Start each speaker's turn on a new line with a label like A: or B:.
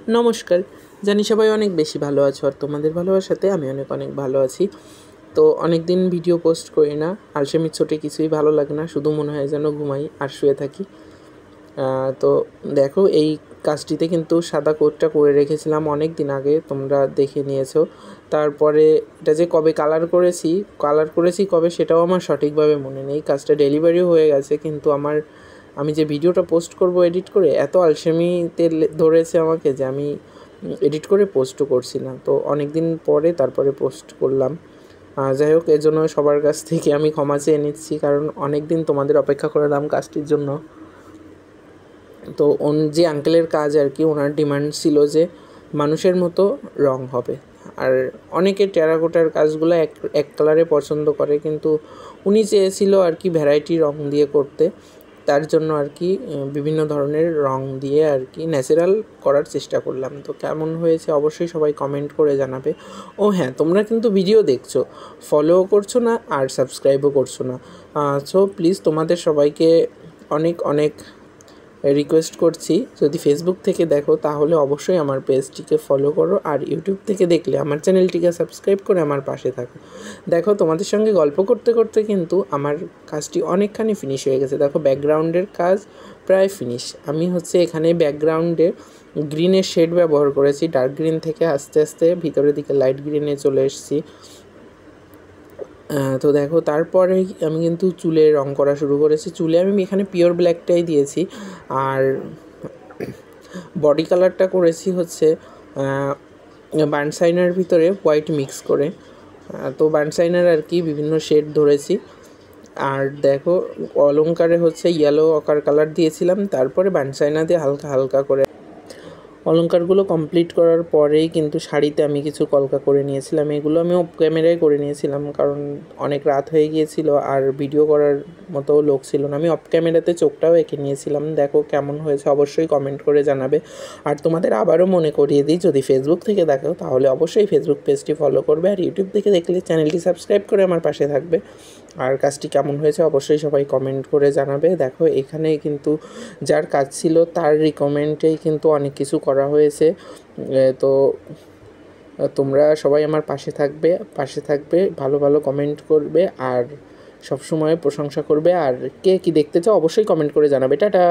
A: নমস্কার। জানি সবাই অনেক বেশি ভালো আছো, আর তোমাদের ভালোবাসাতে আমি অনেক অনেক ভালো আছি। তো অনেক দিন ভিডিও পোস্ট করি না, আলসেমির চোটে কিছুই ভালো লাগে না, শুধু মনে হয় যেন ঘুমাই আর শুয়ে থাকি। তো দেখো, এই কাজটিতে কিন্তু সাদা কোটটা করে রেখেছিলাম অনেক দিন আগে, তোমরা দেখে নিয়েছো। তারপরে এটা যে কবে কালার করেছি কবে সেটাও আমার সঠিকভাবে মনে নেই। কাজটা ডেলিভারিও হয়ে গেছে, কিন্তু আমি যে ভিডিওটা পোস্ট করব এডিট করে, এত আলসেমিতে ধরেছে আমাকে যে আমি এডিট করে পোস্টও করছি না। তো অনেক দিন পরে তারপরে পোস্ট করলাম। যাই হোক, এর জন্য সবার কাছ থেকে আমি ক্ষমা চেয়ে নিচ্ছি, কারণ অনেক দিন তোমাদের অপেক্ষা করলাম কাজটির জন্য। তো যে আঙ্কেলের কাজ আর কি, ওনার ডিমান্ড ছিল যে মানুষের মতো রং হবে। আর অনেকে টেরাকোটার কাজগুলো এক কালারে পছন্দ করে, কিন্তু উনি চেয়েছিল আর কি ভ্যারাইটি রং দিয়ে করতে। তার জন্য আর কি বিভিন্ন ধরনের রং দিয়ে আর কি ন্যাচারাল করার চেষ্টা করলাম। তো কেমন হয়েছে অবশ্যই সবাই কমেন্ট করে জানাবে। ও হ্যাঁ, তোমরা কিন্তু ভিডিও দেখছো, ফলোও করছো না আর সাবস্ক্রাইবও করছো না। সো প্লিজ তোমাদের সবাইকে অনেক অনেক রিকোয়েস্ট করছি, যদি ফেসবুক থেকে দেখো তাহলে অবশ্যই আমার পেজটিকে ফলো করো, আর ইউটিউব থেকে দেখলে আমার চ্যানেলটিকে সাবস্ক্রাইব করে আমার পাশে থাকো। দেখো, তোমাদের সঙ্গে গল্প করতে করতে কিন্তু আমার কাজটি অনেকখানি ফিনিশ হয়ে গেছে। দেখো, ব্যাকগ্রাউন্ডের কাজ প্রায় ফিনিশ। আমি এখানে ব্যাকগ্রাউন্ডে গ্রিনের শেড ব্যবহার করেছি, ডার্ক গ্রিন থেকে আস্তে আস্তে ভিতরের দিকে লাইট গ্রিনে চলে এসেছি। তো দেখো, তারপরে আমি কিন্তু চুলে রং করা শুরু করেছি। চুলে আমি এখানে পিওর ব্ল্যাকটাই দিয়েছি, আর বডি কালারটা করেছি বার্নসাইনার ভিতরে হোয়াইট মিক্স করে। তো বার্নসাইনার আর কি বিভিন্ন শেড ধরেছি। আর দেখো, অলংকারে ইয়েলো অকার কালার দিয়েছিলাম, তারপরে বার্নসাইনা দিয়ে হালকা হালকা করে অলংকারগুলো কমপ্লিট করার পরেই কিন্তু শাড়িতে আমি কিছু কলকা করে নিয়েছিলাম। এগুলো আমি অফ ক্যামেরায় করে নিয়েছিলাম, কারণ অনেক রাত হয়ে গিয়েছিল আর ভিডিও করার মতো লোক ছিল না। আমি অফ ক্যামেরাতে চোখটাও এঁকে নিয়েছিলাম। দেখো কেমন হয়েছে অবশ্যই কমেন্ট করে জানাবে। আর তোমাদের আবারও মনে করিয়ে দিই, যদি ফেসবুক থেকে দেখো তাহলে অবশ্যই ফেসবুক পেজটি ফলো করবে, আর ইউটিউব থেকে দেখলে চ্যানেলটি সাবস্ক্রাইব করে আমার পাশে থাকবে। আর কাজটি কেমন হয়েছে অবশ্যই সবাই কমেন্ট করে জানাবে। দেখো, এখানে কিন্তু যার কাজ ছিল তার রিকমেন্ডেই কিন্তু অনেক কিছু করা হয়েছে। তো তোমরা সবাই আমার পাশে থাকবে, ভালো ভালো কমেন্ট করবে, আর সবসময় প্রশংসা করবে। আর কে কী দেখতে চাও অবশ্যই কমেন্ট করে জানাবে। টাটা।